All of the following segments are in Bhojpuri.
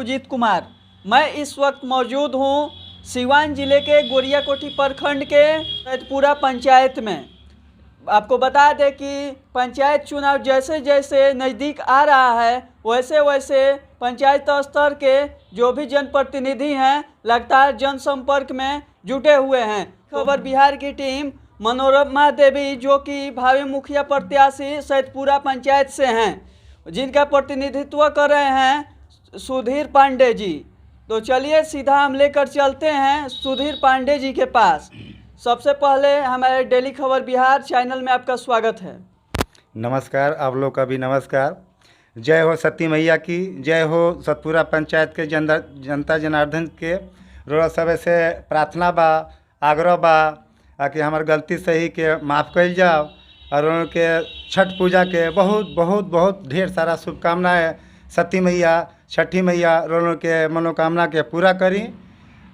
सुजीत कुमार। मैं इस वक्त मौजूद हूँ सिवान जिले के गोरियाकोठी प्रखंड के सैदपुरा पंचायत में। आपको बता दें कि पंचायत चुनाव जैसे जैसे नज़दीक आ रहा है वैसे वैसे पंचायत स्तर के जो भी जनप्रतिनिधि हैं लगातार जनसंपर्क में जुटे हुए हैं। खबर बिहार की टीम मनोरमा देवी जो कि भावी मुखिया प्रत्याशी सैदपुरा पंचायत से हैं, जिनका प्रतिनिधित्व कर रहे हैं सुधीर पांडे जी। तो चलिए सीधा हम लेकर चलते हैं सुधीर पांडे जी के पास। सबसे पहले हमारे डेली खबर बिहार चैनल में आपका स्वागत है। नमस्कार, आप लोग का भी नमस्कार। जय हो सती मैया की, जय हो सतपुरा पंचायत के जनता जनार्दन के। रोड़ा सब से प्रार्थना बा, आग्रह बा कि हमार गलती सही के माफ़ कल जाओ और उनके छठ पूजा के बहुत बहुत बहुत ढेर सारा शुभकामनाएं। सती मैया छठी मैया रोलों के मनोकामना के पूरा करी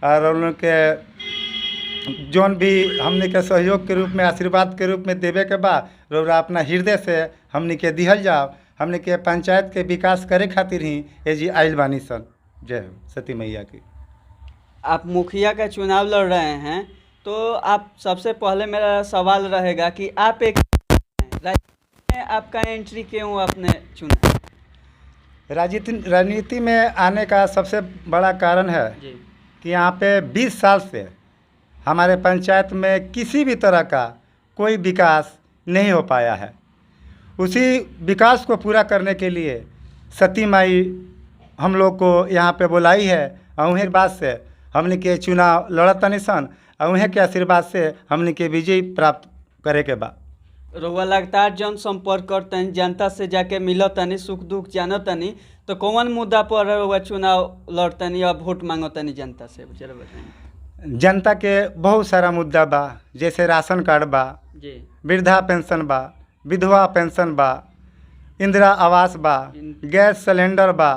और उनके जोन भी हमने के सहयोग के रूप में आशीर्वाद के रूप में देवे के बाद रोरा अपना हृदय से हमने के दिहल जाओ। हमने के पंचायत के विकास करे खातिर ही ये जी आइल बानी सन। जय हो सती मैया की। आप मुखिया का चुनाव लड़ रहे हैं तो आप सबसे पहले मेरा सवाल रहेगा कि आप एक आपका एंट्री क्यों आपने चुना? राजनीति में आने का सबसे बड़ा कारण है कि यहाँ पे 20 साल से हमारे पंचायत में किसी भी तरह का कोई विकास नहीं हो पाया है। उसी विकास को पूरा करने के लिए सती माई हम लोग को यहाँ पे बुलाई है और उन्हीं बात से हमने के चुनाव लड़तनी सन और उन्हीं के आशीर्वाद से हमने के विजय प्राप्त करे के बाद रउआ लगातार जनसंपर्क करतनी, जनता से जाके मिलतनी, सुख दुख जानतनी, तो कौन मुद्दा पर रउआ चुनाव लड़तनी और वोट मांगतनी जनता से? जरा बताइए। जनता के बहुत सारा मुद्दा बा, जैसे राशन कार्ड बा जी, वृद्धा पेंशन बा, विधवा पेंशन बा, इंदिरा आवास बा, गैस सिलेंडर बा,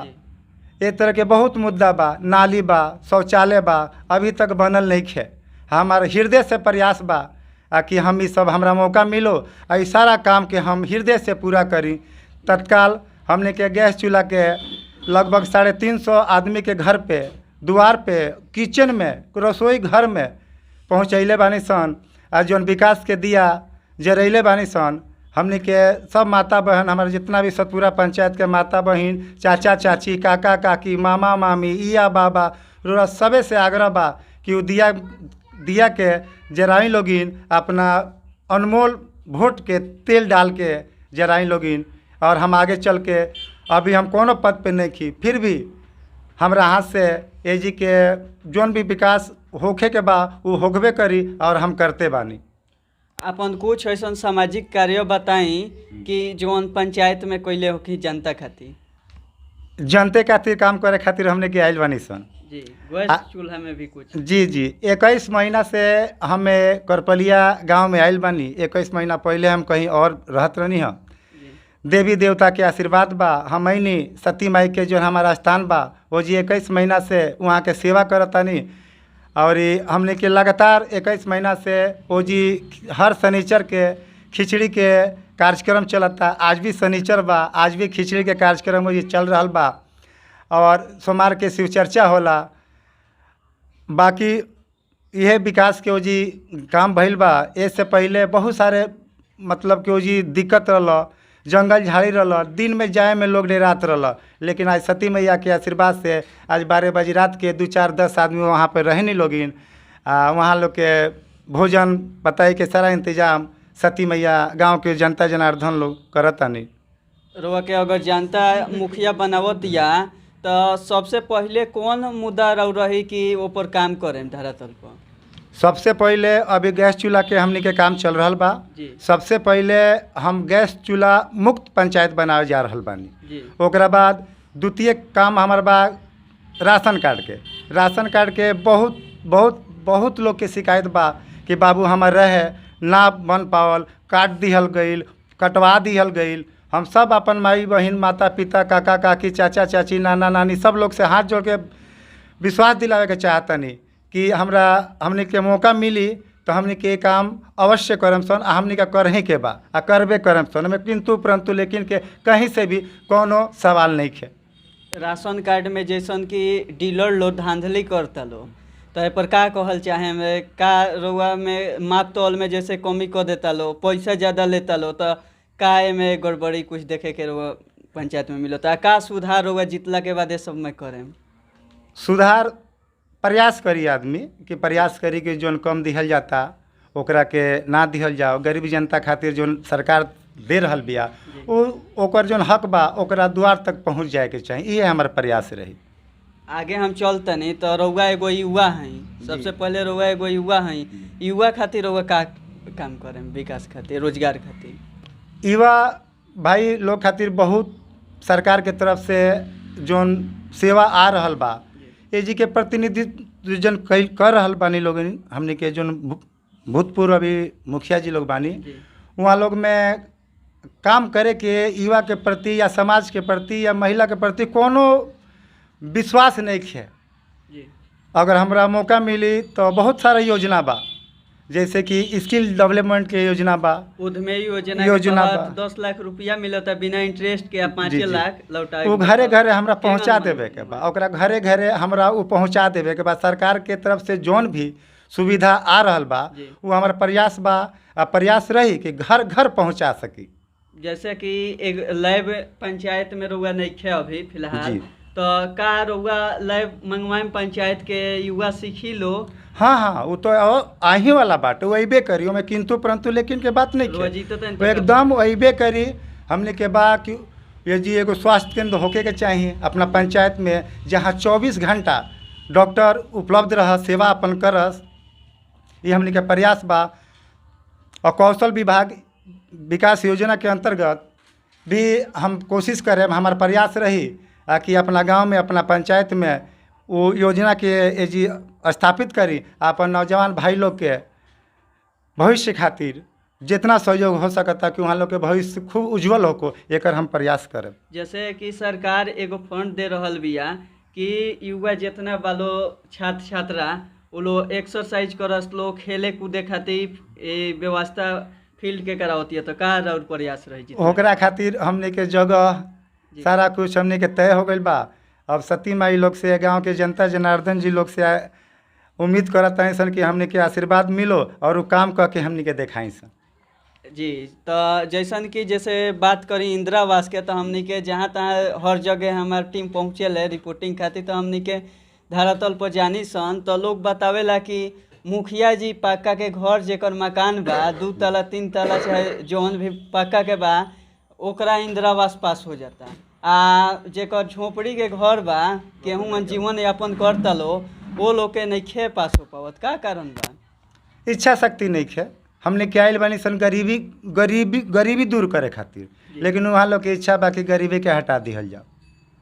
ये तरह के बहुत मुद्दा बा। नाली बा, शौचालय बा, अभी तक बनल नहीं खे। हमारे हृदय से प्रयास बा कि हम ये सब हमरा मौका मिलो और सारा काम के हम हृदय से पूरा करी। तत्काल हमने के गैस चूल्हा के लगभग 350 आदमी के घर पे, द्वार पे, किचन में, रसोई घर में पहुँचैले बानी सन और जौन विकास के दिया जरैले बानी सन। हमने के सब माता बहन, हमारे जितना भी सतपुरा पंचायत के माता बहन, चाचा चाची, काका काकी, मामा मामी, इया बाबा, रोरा सबे से आग्रह बा कि वो दिया के जराई लोगिन अपना अनमोल वोट के तेल डाल के जराई लोगिन। और हम आगे चल के अभी हम कोनो पद पे नहीं की, फिर भी हमरा हाथ से ए जी के जोन भी विकास होखे के बा वो होगबे करी और हम करते बानी। अपन कुछ ऐसा सामाजिक कार्य बताई कि जोन पंचायत में कोई होखी जनता खातिर। जनते खातिर काम करे खातिर हमने के आइल बानी सन जी। गैस चूल्हा में भी कुछ जी 21 महीना से हमें करपलिया गांव में आइल बानी। 21 महीना पहले हम कहीं और रहत रहनी हम। देवी देवता के आशीर्वाद बा, हमनी सती माई के जो हमारा स्थान बा वो जी 21 महीना से वहाँ के सेवा करतानी। और हमने के लगातार 21 महीना से वो जी हर शनिचर के खिचड़ी के कार्यक्रम चलता। आज भी शनिचर बा, आज भी खिचड़ी के कार्यक्रम वो जी चल रहा बा और सोमवार के शिव चर्चा होला। बाकी यह विकास के वो जी काम भइल बा। इससे पहले बहुत सारे मतलब कि वो जी दिक्कत रहा, जंगल झाड़ी रहा, दिन में जाए में लोग डेरात रहा। लेकिन आज सती मैया के आशीर्वाद से आज 12 बजे रात के 2 4 10 आदमी वहाँ पर रहने लोगिन। वहाँ लोग के भोजन बताई के सारा इंतजाम सती मैया गांव के जनता जनार्दन लोग करतानी। रउआ के अगर जनता मुखिया बनावत या तो सबसे पहले कौन मुद्दा रही कि ऊपर काम करें धरातल पर? सबसे पहले अभी गैस चूल्हा के हमने के काम चल रहा बा। सबसे पहले हम गैस चूल्हा मुक्त पंचायत बनावे जा रहा बानी। ओकरा बाद द्वितीय काम हमार बा राशन कार्ड के बहुत बहुत बहुत लोग के शिकायत बा कि बाबू हमार रहे ना बन पावल, काट दिहल गईल, कटवा दिहल गईल। हम सब अपन माई बहन, माता पिता, काका काकी, चाचा चाची, नाना नानी सब लोग से हाथ जोड़ के विश्वास दिलावे के चाहतनी कि हमने के मौका मिली तो हमने के काम अवश्य करम सन। हमने का करही के बा आ करबे करम सन। हमें किंतु परंतु लेकिन के कहीं से भी कोनो सवाल नहीं है। राशन कार्ड में जैसन कि डीलर लो धांधली करता लो, तो ए पर का कहल चाहे में का रउआ में माप तौल में जैसे कमी कर देता लो, पैसा ज़्यादा लेता लो, तो का एमे गड़बड़ी कुछ देखे के रउआ पंचायत में मिलता, का सुधार रउआ जीतला के बाद ये सब में करें? सुधार प्रयास करी आदमी कि प्रयास करी कि जोन कम दिहल जाता ओकरा के ना दिहल जाओ, गरीब जनता खातिर जोन सरकार दे रहल बिया ओकर जोन हक बा ओकरा द्वार तक पहुँच जाए के चाहिए, ये हमारा प्रयास रही। आगे हम चलतनी तो रउआ एगो युवा हैं, सबसे पहले रउआ एगो युवा हैं, युवा खातिर रउआ का काम करें विकास खातिर, रोजगार खातिर? युवा भाई लोग खातिर बहुत सरकार के तरफ से जोन सेवा आ रहल बा, ये जी के प्रतिनिधित्व जन कर रहल बानी लोग, हमने के जोन भूतपूर्व अभी मुखिया जी लोग बानी, वहाँ लोग में काम करे के युवा के प्रति या समाज के प्रति या महिला के प्रति कोनो विश्वास नहीं है। अगर हमरा मौका मिली तो बहुत सारा योजना बा, जैसे कि स्किल डेवलपमेंट के योजना बा, उद्यमी योजना बा, 10 लाख रुपया मिलता बिना इंटरेस्ट के, 5 लाख लौटा वो घरे घरे हमरा पहुँचा देवे के बा, ओकरा घरे घरे हमरा वो पहुँचा देवे के बा। सरकार के तरफ से जोन भी सुविधा आ रहल बा वो हमारा प्रयास बा, प्रयास रही कि घर घर पहुँचा सकी। जैसे कि एक लैब पंचायत में रउआ नहीं है अभी फिलहाल, तो का रउआ लैब मंगवाए पंचायत के युवा सीखी लो? हाँ, वो तो आही वाला बात वो अबे करी, मैं किंतु परंतु लेकिन के बात नहीं है, वो एकदम अबे करी। हमने के बा कि ये जी एगो स्वास्थ्य केंद्र होके के चाहिए अपना पंचायत में, जहाँ 24 घंटा डॉक्टर उपलब्ध रह, सेवा अपन करस, ये हमने के प्रयास बा। और कौशल विभाग विकास योजना के अंतर्गत भी हम कोशिश करें, हमारा प्रयास रही कि अपना गांव में अपना पंचायत में वो योजना के जी स्थापित करी, अपन नौजवान भाई लोग के भविष्य खातिर जितना सहयोग हो सकता कि वहाँ लोग के भविष्य खूब उज्जवल हो, एक हम प्रयास करें। जैसे कि सरकार एगो फंड दे रहल बिया कि युवा जितना बालो छात्र छात्रा वो लोग एक्सरसाइज करस, लोग खेले कूदे खातिर व्यवस्था फील्ड के करावती है, तो का और प्रयास रही ओकरा खातिर हमने के जगह सारा कुछ हमने के तय हो गई बा। अब सती माई लोग से, गांव के जनता जनार्दन जी लोग से उम्मीद करता है सन कि हमने के आशीर्वाद मिलो और वो काम करके हमने के दिखाई सन जी। तो जैसन कि जैसे बात करी इंदिरा आवास के, तो हमने के जहाँ तहाँ हर जगह हमार टीम पहुँचल है रिपोर्टिंग खातिर, तो हमने के धरातल पर जानी सन, तो लोग बतावेला कि मुखिया जी पक्का के घर जेकर मकान बा 2 तला 3 तला चाहे जौन भी पक्का के बा ओकरा इंदिरा आवास पास हो जाता, आ जेकर झोपड़ी के घर बा केहू जीवन यापन करता लो वो लोग के नहीं पास हो पावत, का कारण बा? इच्छा शक्ति नहीं है। हमने क्या आइल बानी सन गरीबी दूर करे खातिर, लेकिन वहाँ लोग के इच्छा बा कि गरीबी के हटा दिहल जाओ।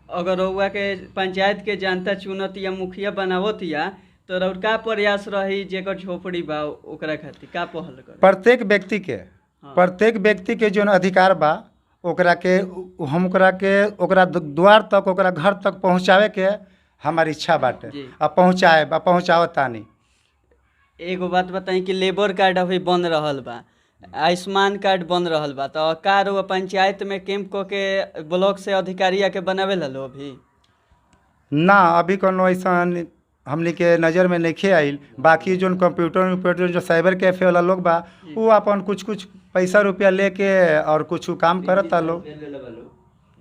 अगर रउआ के पंचायत के जनता चुनत या मुखिया बनावत या तो रउर का प्रयास रही जेकर झोपड़ी बा ओकरा खातिर का पहल करे? प्रत्येक व्यक्ति के जो अधिकार बा ओकरा के हम ओकरा द्वार तक ओकरा घर तक पहुँचावे के हमारी इच्छा बाटे, अब पहुँचावता नहीं। एगो बात बताई कि लेबर कार्ड अभी बन रहल बा, आयुष्मान कार्ड बन रहल बा, तो का रउआ पंचायत में कैंप को के ब्लॉक से अधिकारी आके बनावे लो अभी? ना, अभी कोनो ऐसा हमने के नज़र में नहीं आइल। बाकी जो कंप्यूटर जो साइबर कैफे वाला लोग बा वो अपन कुछ पैसा रुपया लेके और कुछ काम करता लोग।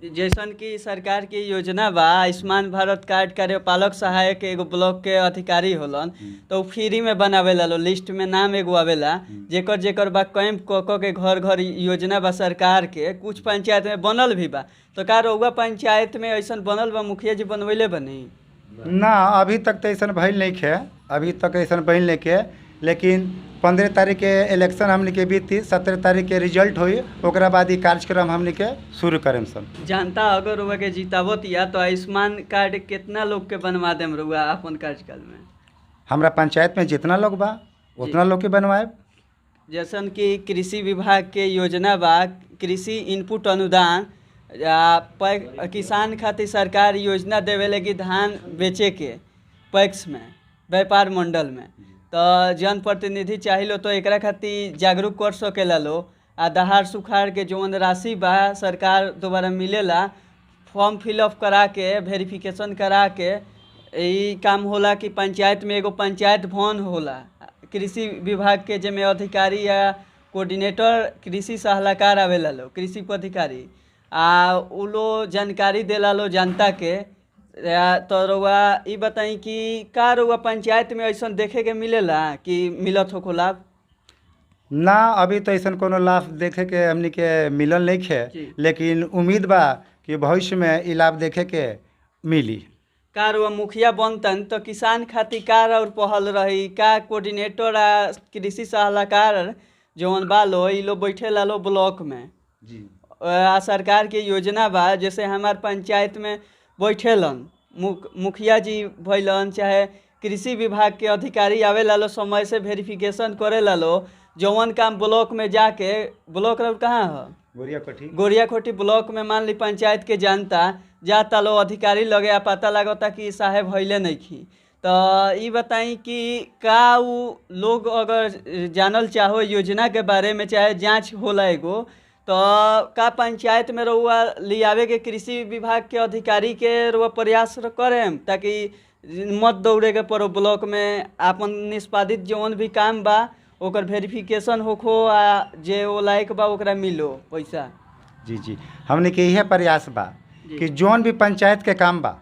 जैसन कि सरकार की योजना बा आयुष्मान भारत कार्ड कार्यपालक सहायक एगो ब्लॉक के अधिकारी होलन, तो फ्री में बनावेला लो, लिस्ट में नाम एगो आवेला जेकर बा कैंप को के घर घर योजना बा सरकार के, कुछ पंचायत में बनल भी बा, तो का रउआ पंचायत में ऐसा बनल बा मुखिया जी बनवैले बनी? ना, अभी तक तो ऐसा भइल नहीं है, लेकिन 15 तारीख के इलेक्शन हमने के बीती, 17 तारीख के रिजल्ट हुई, ओकरा बाद ही कार्यक्रम हमने के शुरू करें सब। जनता अगर रउआ के जितावत या तो आयुष्मान कार्ड कितना लोग के बनवा देम रउआ अपन कार्यकाल में? हमरा पंचायत में जितना लोग बा उतना लोग के बनवाए। जैसन कि कृषि विभाग के योजना बा कृषि इनपुट अनुदान, किसान खातिर सरकार योजना देवे लगी धान बेचे के पैक्स में व्यापार मंडल में, तो जनप्रतिनिधि चाहिए तो एकरा खातिर जागरूक कर सकेला लो। आ दहाड़ सुखाड़ के जौन राशि बा सरकार दोबारा मिलेला फॉर्म फिलअप करा के वेरिफिकेशन करा के ई काम होला कि पंचायत में एगो पंचायत भवन होला। कृषि विभाग के जिम्मे अधिकारी या कोऑर्डिनेटर कृषि सलाहकार आवेला लो, कृषि पदाधिकारी उ लोग जानकारी देला लो जनता के। तो रउआ ई बताई कि का रउआ पंचायत में ऐसा देखे के मिलेला कि मिलत हो लाभ? ना, अभी तो ऐसा कोनो लाभ देखे के हमनी के मिलल नहीं जी। है, लेकिन उम्मीद बा कि भविष्य में ई लाभ देखे के मिली। का रउआ मुखिया बनतन तो किसान खातिर का और पहल रही? का कोऑर्डिनेटर आ कृषि सलाहकार जौन बा लो ई लोग बैठे ला लो ब्लॉक में जी। सरकार के योजना बा, जैसे हमार पंचायत में बैठेलन मुखिया जी भैलन चाहे कृषि विभाग के अधिकारी आवे ला लो, समय से वेरिफिकेशन करे ला लो। जौन काम ब्लॉक में जाके, ब्लॉक कहाँ है? गोरियाकोठी ब्लॉक में मान ली पंचायत के जनता जाता लो अधिकारी लगे आ पता लगता कि साहेब हईले नहीं खी। तो ये बताई कि का उ लोग अगर जानल चाहो योजना के बारे में, चाहे जांच होला एगो, तो का पंचायत में रउआ लियावे के कृषि विभाग के अधिकारी के रउआ प्रयास करें ताकि मत दौड़े के पड़ो ब्लॉक में, आपन निष्पादित जौन भी काम बा ओकर वेरिफिकेशन होखो आ जे ओ लायक बा ओकरा मिलो पैसा। जी, हमने के यह प्रयास बा कि जौन भी पंचायत के काम बा,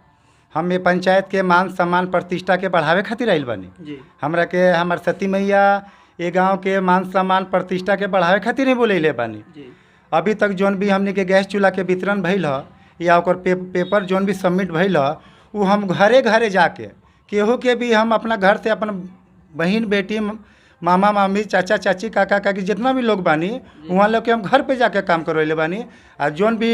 हम ये पंचायत के मान सम्मान प्रतिष्ठा के बढ़ावे खातिर आइल बानी जी। हमरा के हमार सती मैया ये गांव के मान सम्मान प्रतिष्ठा के बढ़ावे खातिर ही बोले बानी जी। अभी तक जौन भी हमने के गैस चूल्हा के वितरण भइल ह या ओकर पेपर जौन भी सबमिट भइल ह, वो हम घरे घरे जाके केहू के भी हम अपना घर से अपन बहन बेटी मामा मामी चाचा चाची काका काकी जितना भी लोग बानी वहाँ लोग के हम घर पे जाके काम करवैले बानी। आ जौन भी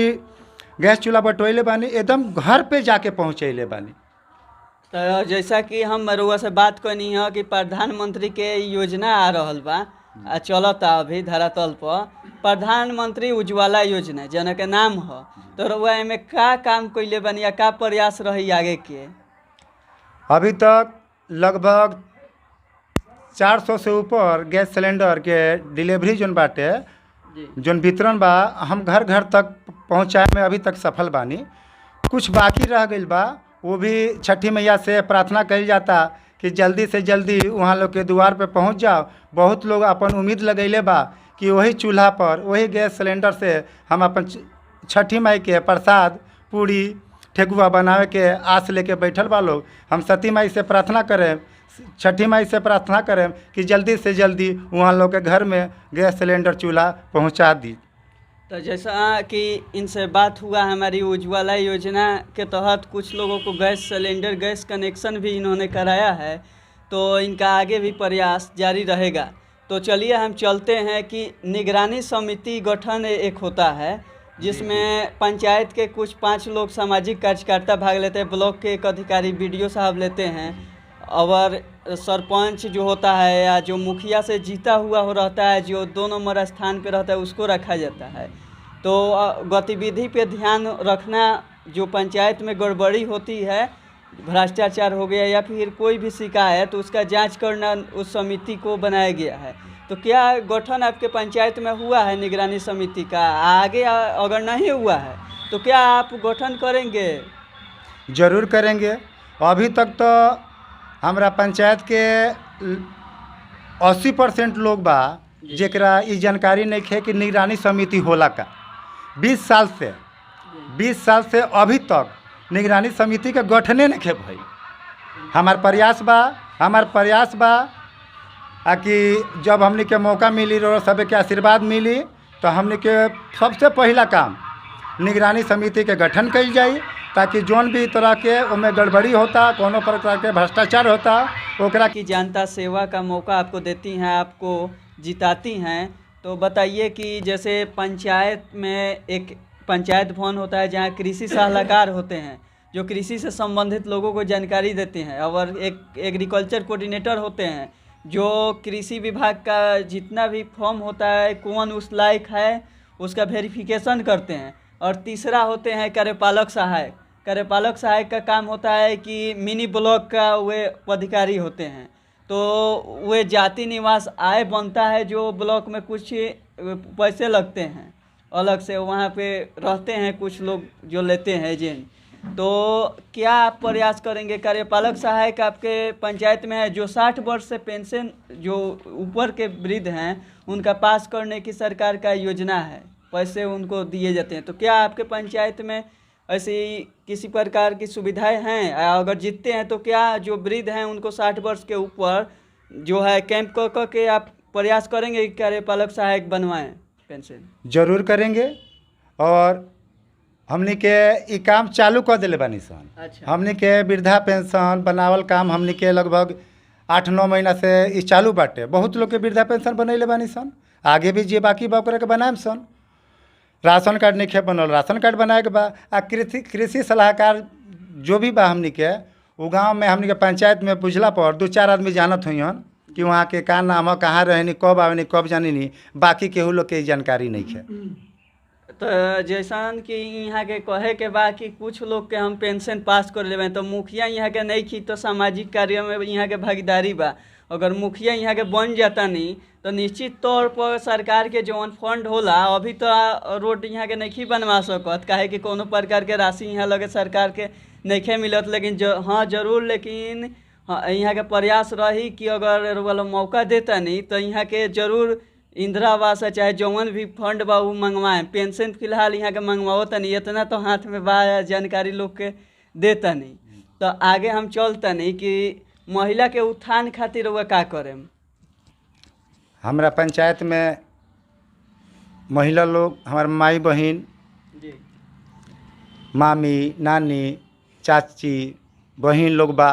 गैस चूल्हा बटवैले बानी एकदम घर पे जाके पहुँचैले बानी। तो जैसा कि हम रउआ से बात करनी है कि प्रधानमंत्री के योजना आ रहल बा आ चलता अभी धरातल पर, प्रधानमंत्री उज्ज्वला योजना जना के नाम है, तो रउआ एमे का काम कैले बानी या का प्रयास रही आगे के? अभी तक लगभग 400 से ऊपर गैस सिलेंडर के डिलीवरी जोन बाटे जोन वितरण बा हम घर घर तक पहुँचाए में अभी तक सफल बानी। कुछ बाकी रह गई बा, वो भी छठी मैया से प्रार्थना कही जाता कि जल्दी से जल्दी वहाँ लोग के द्वार पे पहुँच जाओ। बहुत लोग अपन उम्मीद लगैले बा कि वही चूल्हा पर वही गैस सिलेंडर से हम अपन छठी माई के प्रसाद पूड़ी ठेकुआ बनावे के आस लेके बैठल बा लोग। हम सती माई से प्रार्थना करें, छठी माई से प्रार्थना करें कि जल्दी से जल्दी वहाँ लोग के घर में गैस सिलेंडर चूल्हा पहुँचा दी। तो जैसा कि इनसे बात हुआ हमारी उज्ज्वला योजना के तहत कुछ लोगों को गैस सिलेंडर गैस कनेक्शन भी इन्होंने कराया है, तो इनका आगे भी प्रयास जारी रहेगा। तो चलिए हम चलते हैं कि निगरानी समिति गठन एक होता है जिसमें पंचायत के कुछ 5 लोग सामाजिक कार्यकर्ता भाग लेते हैं, ब्लॉक के एक अधिकारी BDO साहब लेते हैं, और सरपंच जो होता है या जो मुखिया से जीता हुआ हो रहता है जो 2 नंबर स्थान पे रहता है उसको रखा जाता है। तो गतिविधि पे ध्यान रखना, जो पंचायत में गड़बड़ी होती है, भ्रष्टाचार हो गया या फिर कोई भी शिकायत, तो उसका जांच करना उस समिति को बनाया गया है। तो क्या गठन आपके पंचायत में हुआ है निगरानी समिति का? आगे अगर नहीं हुआ है तो क्या आप गठन करेंगे? जरूर करेंगे। अभी तक तो हमारा पंचायत के 80% लोग बा जेकरा ई जानकारी नहीं है कि निगरानी समिति होला का। 20 साल से अभी तक निगरानी समिति के गठने नहीं है भाई। हमार प्रयास बा कि जब हमने के मौका मिली और सब के आशीर्वाद मिली तो हमने के सबसे पहला काम निगरानी समिति के गठन कल जाए, ताकि जौन भी तरह के उनमें गड़बड़ी होता, कोनो प्रकार के भ्रष्टाचार होता, ओकरा की जनता सेवा का मौका आपको देती हैं, आपको जिताती हैं। तो बताइए कि जैसे पंचायत में एक पंचायत भवन होता है जहाँ कृषि सलाहकार होते हैं जो कृषि से संबंधित लोगों को जानकारी देते हैं, और एक एग्रीकल्चर कोऑर्डिनेटर होते हैं जो कृषि विभाग का जितना भी फॉर्म होता है कौन उस लायक है उसका वेरिफिकेशन करते हैं, और तीसरा होते हैं कार्यपालक सहायक। कार्यपालक सहायक का काम होता है कि मिनी ब्लॉक का वे पदाधिकारी होते हैं, तो वे जाति निवास आय बनता है जो ब्लॉक में कुछ पैसे लगते हैं, अलग से वहाँ पे रहते हैं कुछ लोग जो लेते हैं एजेंट, तो क्या आप प्रयास करेंगे? कार्यपालक सहायक आपके पंचायत में है जो 60 वर्ष से पेंशन जो ऊपर के वृद्ध हैं उनका पास करने की सरकार का योजना है, पैसे उनको दिए जाते हैं, तो क्या आपके पंचायत में ऐसी किसी प्रकार की सुविधाएं हैं? अगर जीतते हैं तो क्या जो वृद्ध हैं उनको 60 वर्ष के ऊपर जो है कैंप कर के आप प्रयास करेंगे कि कार्यपालक सहायक बनवाएं पेंशन? जरूर करेंगे। और हमनी के ई काम चालू कर दिले बानी सन। अच्छा। हमनी के वृद्धा पेंशन बनावल काम हमनी के लगभग 8-9 महीना से ई चालू बाटे। बहुत लोग के वृद्धा पेंशन बनैले बानी सन, आगे भी जे बाकी बा ओकरा के बनाएम सन। राशन कार्ड नहीं खे बनल, राशन कार्ड बनाए के बा। आ कृषि सलाहकार जो भी बा हमनी के वो गाँव में हमनी के पंचायत में पूछला पर 2-4 आदमी जानत हुई कि वहाँ के का नाम है, कहाँ रहनी, कब आवेनी, कब जानी नहीं, बाकी केहू लोग के जानकारी नहीं है। तो जैसन कि यहाँ के कहे के बा कि कुछ लोग के हम पेंशन पास कर लेबे, तो मुखिया यहाँ के नहीं खी तो सामाजिक कार्य में यहाँ के भागीदारी बा। अगर मुखिया यहाँ के बन जाता नहीं तो निश्चित तौर पर सरकार के जौन फंड होला अभी तो रोड यहाँ के नहीं बनवा सकत, काहे कि कोनो प्रकार के राशि यहाँ लगे सरकार के नहीं मिलत। लेकिन हाँ जरूर, लेकिन हाँ यहाँ के प्रयास रही कि अगर वाला मौका देता नहीं तो यहाँ के जरूर इंदिरा आवास है चाहे जौन भी फंड बा वो मंगवाएं। पेंशन फिलहाल यहाँ के मंगवाओ तनी, इतना तो हाथ में बा जानकारी लोग के देता नहीं। तो आगे हम चलता नहीं कि महिला के उत्थान खातिर वह का करें? हमारा पंचायत में महिला लोग, हमारे माई बहन जी, मामी, नानी, चाची, बहन लोग बा,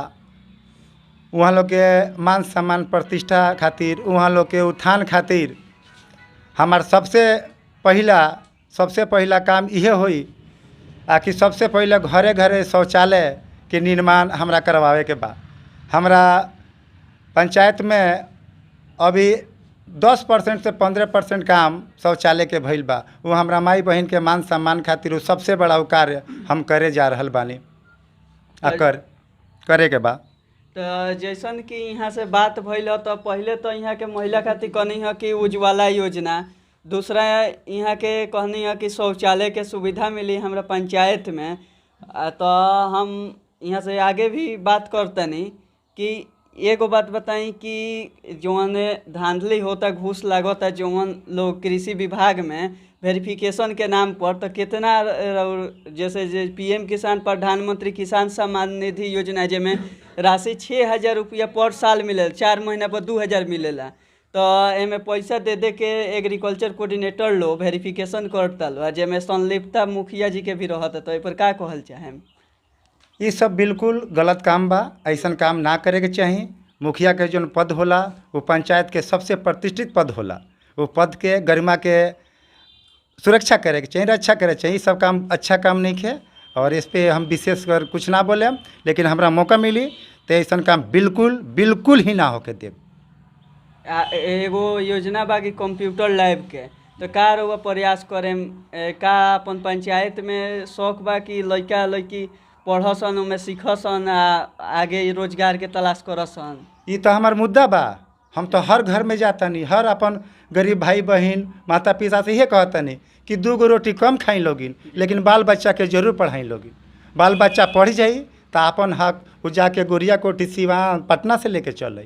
वहाँ लोग के मान सम्मान प्रतिष्ठा खातिर, वहाँ लोग के उत्थान खातिर हमार सबसे पहला काम इहे होई कि सबसे पहले घरे घरे शौचालय के निर्माण हमरा करवावे के बा। हमरा पंचायत में अभी 10% से 15% काम शौचालय के भइल बा। वो हमरा माई बहन के मान सम्मान खातिर वो सबसे बड़ा कार्य हम करे जा रहल बानी, करे के बा। तो जैसन कि यहाँ से बात भइल तो पहले तो यहाँ के महिला खातिर कहनी है कि उज्ज्वला योजना, दूसरा यहाँ के कहनी है कि शौचालय के सुविधा मिली हमरा पंचायत में। तो हम यहाँ से आगे भी बात करतनी कि एगो बात बताई कि जौन धांधली होता, घूस लागता जौन लोग कृषि विभाग में वेरिफिकेशन के नाम पर, तो कितना जैसे पीएम किसान, प्रधानमंत्री किसान सम्मान निधि योजना जिसमें राशि 6,000 रुपया पर साल मिले, 4 महीना पर 2,000 मिलेला। तो एमे पैसा दे के एग्रीकल्चर कोऑर्डिनेटर लो वेरिफिकेशन करता लो, जिसमें संलिप्तता मुखिया जी के भी रहता। तो पर का कहल चाहे? ये सब बिल्कुल गलत काम बा, ऐसा काम ना करे के चाहिए। मुखिया के जो पद होला वो पंचायत के सबसे प्रतिष्ठित पद होला, वो पद के गरिमा के सुरक्षा करे के चाहिए, रक्षा करे के चाहिए। सब काम अच्छा काम नहीं है और इस पर हम विशेष कर कुछ ना बोले, लेकिन हमरा मौका मिली तो ऐसा काम बिल्कुल ही ना होके देव। एगो योजना बा कि कंप्यूटर लैब के, तो का रउआ प्रयास करें? का अपन पंचायत में शौक बा कि लड़का लड़की पढ़सन, में सीखसन, आगे रोजगार के तलाश करसन? ये तो हमार मुद्दा बा। हम तो हर घर में जाता नहीं, हर अपन गरीब भाई बहन माता पिता से ये कहता नहीं कि 2 गो रोटी कम खाई लोगिन, लेकिन बाल बच्चा के जरूर पढ़ाई लोगिन। बाल बच्चा पढ़ जाई तो अपन हक वो जाके गोरिया कोठी सिवान पटना से लेके चल।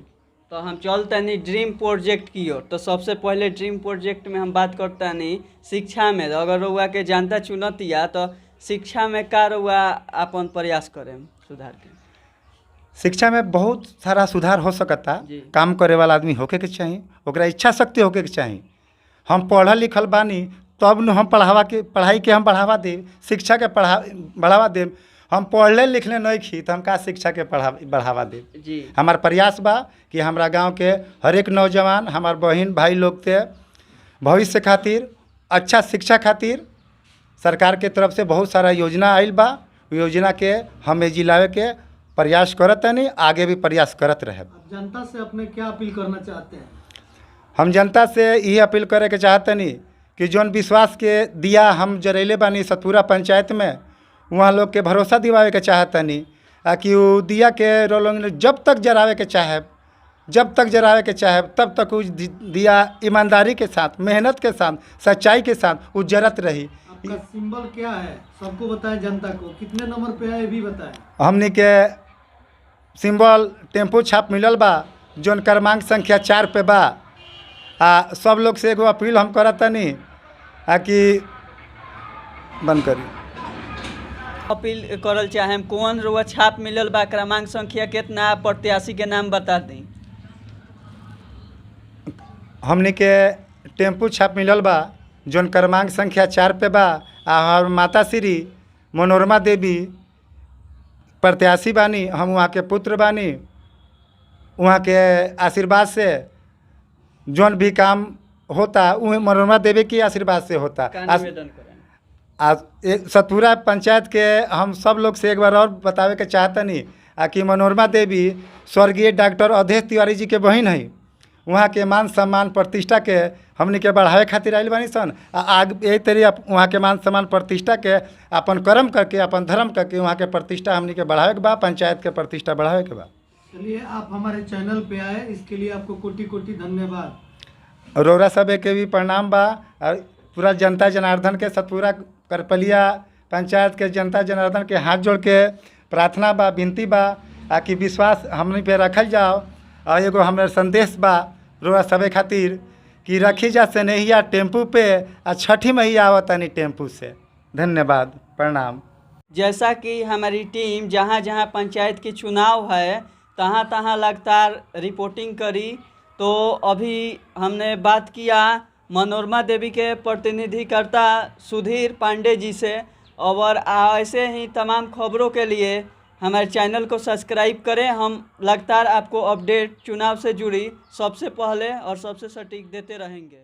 तो हम चलते नहीं ड्रीम प्रोजेक्ट की ओर। तो सबसे पहले ड्रीम प्रोजेक्ट में हम बात करता नहीं शिक्षा में। अगर रउआ के जनता चुनतिया तो शिक्षा में का रउआ अपन प्रयास करें सुधार के? शिक्षा में बहुत सारा सुधार हो सकता। काम करे वाला आदमी होके के चाहिए, ओकरा इच्छा शक्ति होके के चाहिए। हम पढ़ल लिखल बानी तब न हम पढ़ाई के हम बढ़ावा देव, शिक्षा के बढ़ावा देव। हम पढ़ले लिखले नहीं खी तो हम का शिक्षा के बढ़ावा देव जी। हमार प्रयास बा कि हमारा गांव के हर एक नौजवान, हमार बहन भाई लोग के भविष्य खातिर, अच्छा शिक्षा खातिर सरकार के तरफ से बहुत सारा योजना आइल बा। योजना के हमें जिलावे के प्रयास करत नहीं, आगे भी प्रयास करत रहे। जनता से अपने क्या अपील करना चाहते हैं? हम जनता से यही अपील करे के चाहते नहीं कि जौन विश्वास के दिया हम जरैले बानी सतपुरा पंचायत में, वहाँ लोग के भरोसा दिवावे के चाहते नहीं कि वो दिया के रोलों जब तक जरावे के चाहे जब तक जरावे के चाहे तब तक वो दिया ईमानदारी के साथ, मेहनत के साथ, सच्चाई के साथ वो जरत रही। आपका सिंबल क्या है सबको बताएं, जनता को कितने नंबर पे है ये भी बताएं। हमने के सिंबल टेम्पो छाप मिलल बा जौन क्रमांक संख्या 4 पे बा। सब लोग से एगो अपील हम करतनी कि बंद करी। अपील करल चाहे कौन रुआ छाप मिलल बा, क्रमांक संख्या कितना, प्रत्याशी के नाम बता दी। हमने के टेम्पू छाप मिलल बा जौन क्रमांक संख्या 4 पे बा। और माता श्री मनोरमा देवी प्रत्याशी बानी, हम वहाँ के पुत्र बानी। वहाँ के आशीर्वाद से जौन भी काम होता वो मनोरमा देवी के आशीर्वाद से होता। सतपुरा पंचायत के हम सब लोग से एक बार और बतावे के चाहतनी कि मनोरमा देवी स्वर्गीय डॉक्टर अवधेश तिवारी जी के बहन है। वहाँ के मान सम्मान प्रतिष्ठा के हमने के बढ़ावे खातिर आयल बानी सन। आग यही तरी वहाँ के मान सम्मान प्रतिष्ठा के अपन कर्म करके, अपन धर्म करके वहाँ के प्रतिष्ठा हमने के बढ़ावे के बा, पंचायत के प्रतिष्ठा बढ़ावे के बा। चलिए, आप हमारे चैनल पे आए, इसके लिए आपको कोटि कोटि धन्यवाद। रौरा सब के भी प्रणाम बा। और पूरा जनता जनार्दन के, सतपुरा करपलिया पंचायत के जनता जनार्दन के हाथ जोड़ के प्रार्थना बा, विनती बा कि विश्वास हमने पे रखल जाओ। और एगो हमारे संदेश बा रौरा सबे खातिर कि रखी जा स्नेहिया टेम्पू पे, और छठी मैया आवतानी टेम्पू से। धन्यवाद, प्रणाम। जैसा कि हमारी टीम जहाँ जहाँ पंचायत की चुनाव है तहाँ तहाँ लगातार रिपोर्टिंग करी, तो अभी हमने बात किया मनोरमा देवी के प्रतिनिधिकर्ता सुधीर पांडे जी से। और ऐसे ही तमाम खबरों के लिए हमारे चैनल को सब्सक्राइब करें। हम लगातार आपको अपडेट चुनाव से जुड़ी सबसे पहले और सबसे सटीक देते रहेंगे।